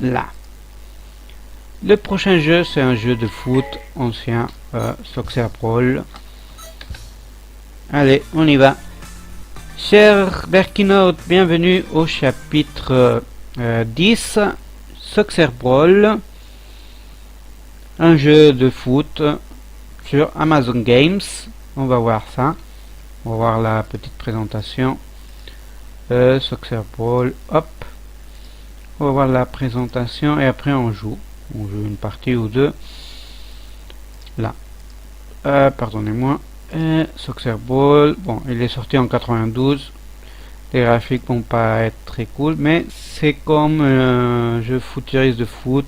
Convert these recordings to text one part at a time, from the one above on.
là. Le prochain jeu, c'est un jeu de foot ancien, Soccer Brawl. Allez, on y va. Cher Berkinaut, bienvenue au chapitre 10, Soccer Brawl. Un jeu de foot sur Amazon Games. On va voir ça. On va voir la petite présentation. Soccer Brawl, hop. On va voir la présentation et après on joue. On joue une partie ou deux. Là. Pardonnez-moi. Soccer Brawl. Bon, il est sorti en 92. Les graphiques vont pas être très cool, mais c'est comme un jeu futuriste de foot.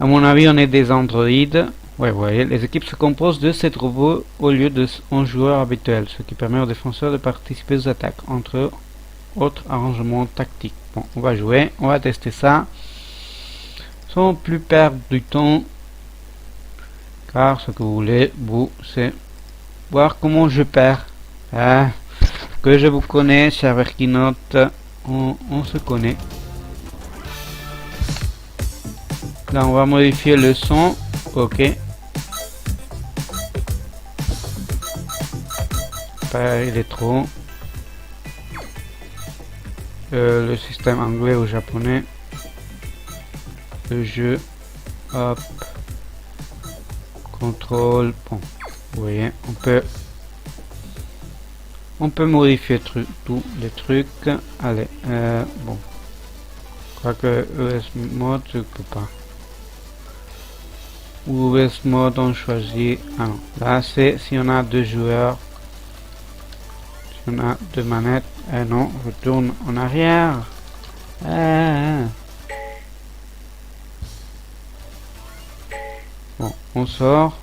À mon avis, on est des androïdes. Ouais, vous voyez, les équipes se composent de 7 robots au lieu de 11 joueurs habituels, ce qui permet aux défenseurs de participer aux attaques, entre autres arrangements tactiques. Bon, on va jouer, on va tester ça, sans plus perdre du temps, car ce que vous voulez, vous, c'est voir comment je perds. Ah, que je vous connais, cher Verkinaut, on se connaît. Là, on va modifier le son, ok. Il est trop. Le système anglais ou japonais. Le jeu. Hop. Contrôle. Bon. Vous voyez, on peut modifier tous les trucs. Allez. Bon. Je crois que ES mode, je peux pas. Ou ES mode, on choisit. Ah non. Là, c'est si on a deux joueurs. On a deux manettes. Non, je tourne en arrière. Bon, on sort.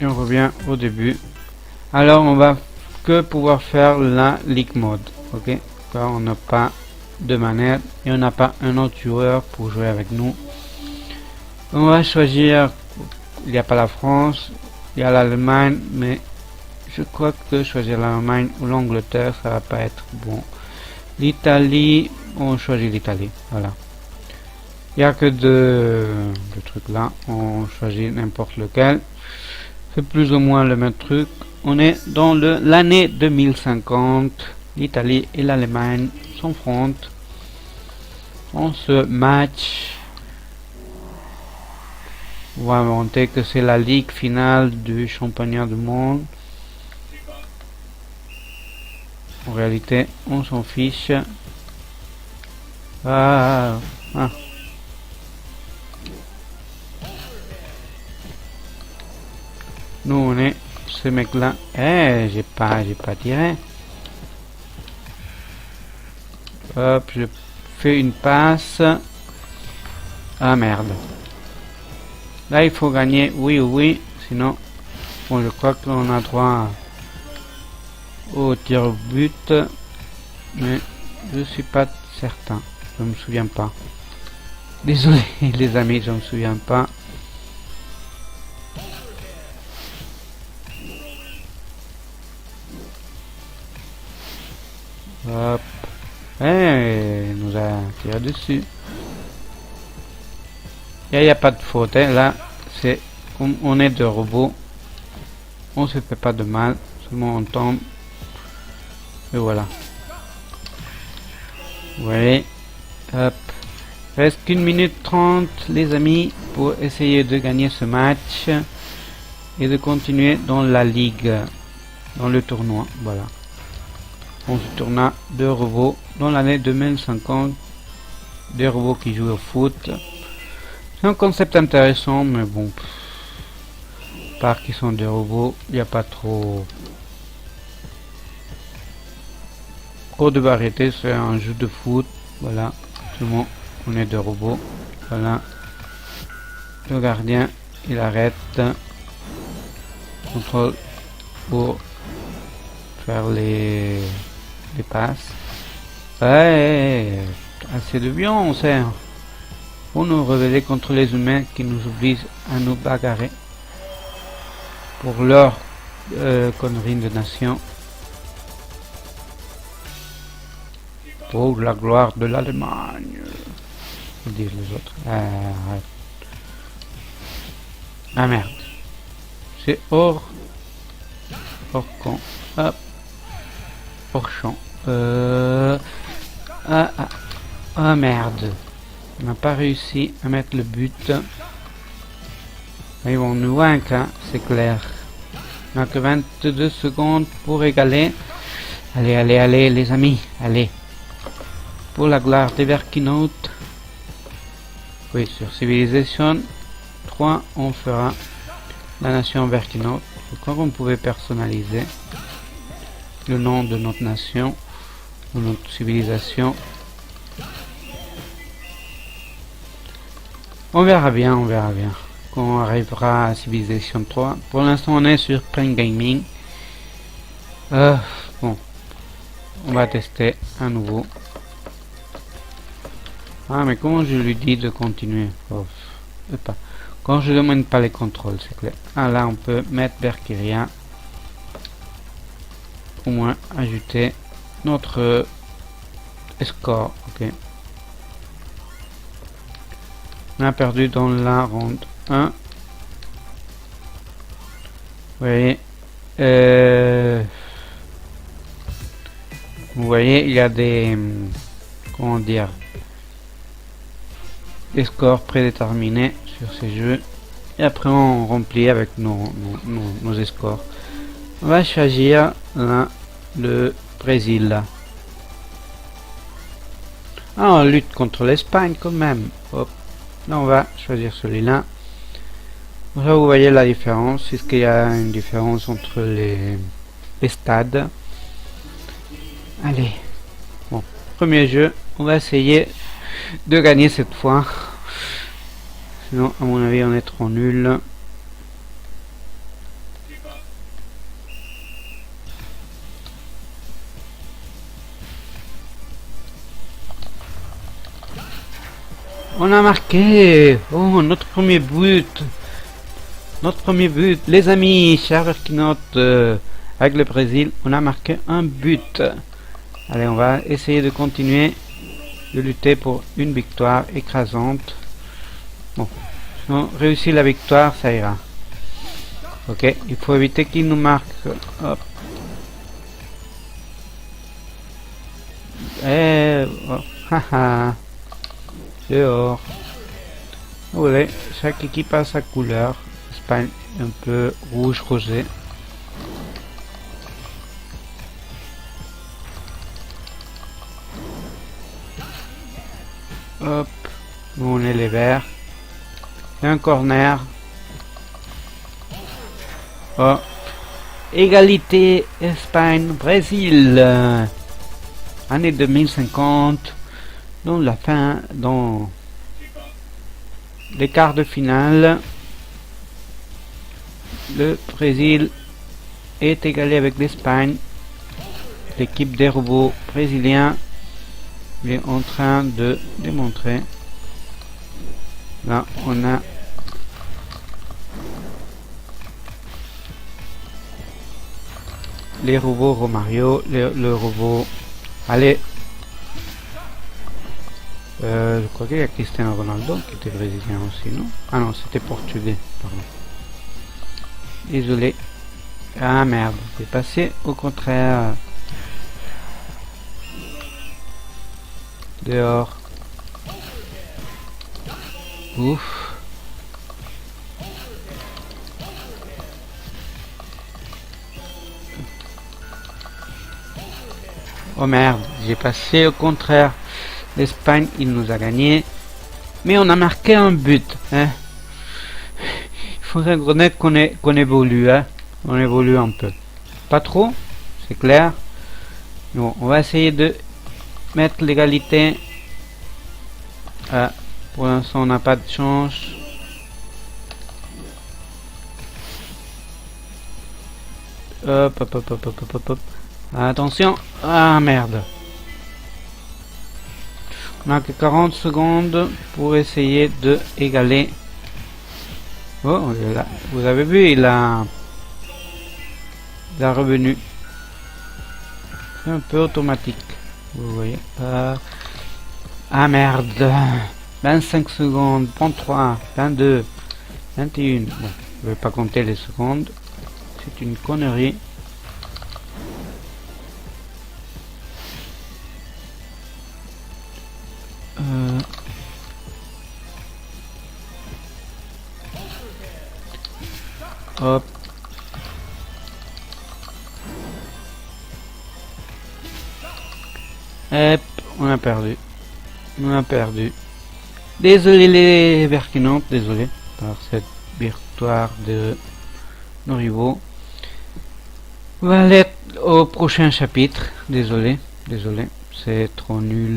Et on revient au début. Alors, on va que pouvoir faire la League Mode. Ok, car on n'a pas de manette et on n'a pas un autre joueur pour jouer avec nous. On va choisir. Il n'y a pas la France, il y a l'Allemagne, mais je crois que choisir l'Allemagne ou l'Angleterre, ça va pas être bon. L'Italie, on choisit l'Italie. Voilà. Il n'y a que deux trucs là. On choisit n'importe lequel. C'est plus ou moins le même truc. On est dans l'année 2050. L'Italie et l'Allemagne s'affrontent. On se match. On va inventer que c'est la ligue finale du championnat du monde. En réalité, on s'en fiche. Ah. Nous, on est ce mec-là. J'ai pas tiré. Hop, je fais une passe. Ah merde. Là, il faut gagner, oui. Sinon, bon, je crois qu'on a droit au tir au but, mais je suis pas certain, je me souviens pas. Désolé les amis, je me souviens pas. Hop, il nous a tiré dessus. Il n'y a pas de faute, hein. Là c'est comme on est deux robots, on se fait pas de mal, seulement on tombe. Et voilà. Vous voyez. Hop. Reste qu'1 minute 30 les amis pour essayer de gagner ce match et de continuer dans la ligue, dans le tournoi. Voilà. On se tourna deux robots dans l'année 2050. Des robots qui jouent au foot. C'est un concept intéressant, mais bon. Par qui sont des robots, il n'y a pas trop de variété. C'est un jeu de foot. Voilà. Seulement, on est des robots. Voilà. Le gardien, il arrête. Contrôle pour faire les passes. Ouais, assez de violence, hein. Pour nous rebeller contre les humains qui nous obligent à nous bagarrer pour leur connerie de nation. Oh, la gloire de l'Allemagne, disent les autres. Ah merde. C'est hors camp. Hop. Hors champ. Ah merde. On n'a pas réussi à mettre le but. Ils vont nous vaincre, hein, c'est clair. On n'a que 22 secondes pour égaler. Allez, allez, allez, les amis. Allez. Pour la gloire des Verkinautes. Oui, sur Civilisation 3, on fera la nation Verkinaute. Je crois qu'on pouvait personnaliser le nom de notre nation, de notre civilisation. On verra bien, on verra bien. Quand on arrivera à Civilization 3. Pour l'instant, on est sur Plain Gaming. Bon, on va tester à nouveau. Ah, mais comment je lui dis de continuer? Oh, pas. Quand je demande pas les contrôles, c'est clair. Ah, là, on peut mettre Berkiria. Au moins, ajouter notre score. Ok. On a perdu dans la ronde 1. Vous voyez, il y a des... comment dire, des scores prédéterminés sur ces jeux. Et après, on remplit avec nos scores. On va choisir là, le Brésil. Ah, on lutte contre l'Espagne quand même. Hop. Là, on va choisir celui-là. Là, vous voyez la différence. Est-ce qu'il y a une différence entre les stades? Allez. Bon, premier jeu. On va essayer de gagner cette fois. Sinon, à mon avis, on est trop nul. On a marqué. Oh, notre premier but. Notre premier but. Les amis, chers Verkinautes, avec le Brésil, on a marqué un but. Allez, on va essayer de continuer de lutter pour une victoire écrasante. Bon, si on réussit la victoire, ça ira. Ok, il faut éviter qu'il nous marque. Hop. Oh, haha. Dehors. Vous voyez, chaque équipe a sa couleur. Espagne un peu rouge rosé. Hop, nous on est les verts. C'est un corner. Oh, égalité Espagne-Brésil. Année 2050. Dans la fin, dans les quarts de finale, le Brésil est égalé avec l'Espagne. L'équipe des robots brésiliens est en train de démontrer. Là, on a les robots Romario, le robot. Allez. Je crois qu'il y a Cristiano Ronaldo qui était brésilien aussi, non? Ah non, c'était portugais, pardon. Désolé. Ah merde, c'est passé au contraire. Dehors. Ouf. Oh merde, j'ai passé au contraire. L'Espagne, il nous a gagné. Mais on a marqué un but. Hein. Il faudrait reconnaître qu'on évolue. Hein. On évolue un peu. Pas trop, c'est clair. Bon, on va essayer de mettre l'égalité. Ah, pour l'instant, on n'a pas de chance. Hop, hop, hop, hop, hop, hop, hop. Attention. Ah, merde. On a que 40 secondes pour essayer de égaler. Oh, là, vous avez vu, il a revenu. C'est un peu automatique. Vous voyez pas. Ah merde. 25 secondes, 33, 22, 21. Bon, je vais pas compter les secondes. C'est une connerie. Hop. Hop, on a perdu. On a perdu. Désolé les Verkinantes, désolé par cette victoire de nos rivaux. On va aller au prochain chapitre. Désolé, c'est trop nul.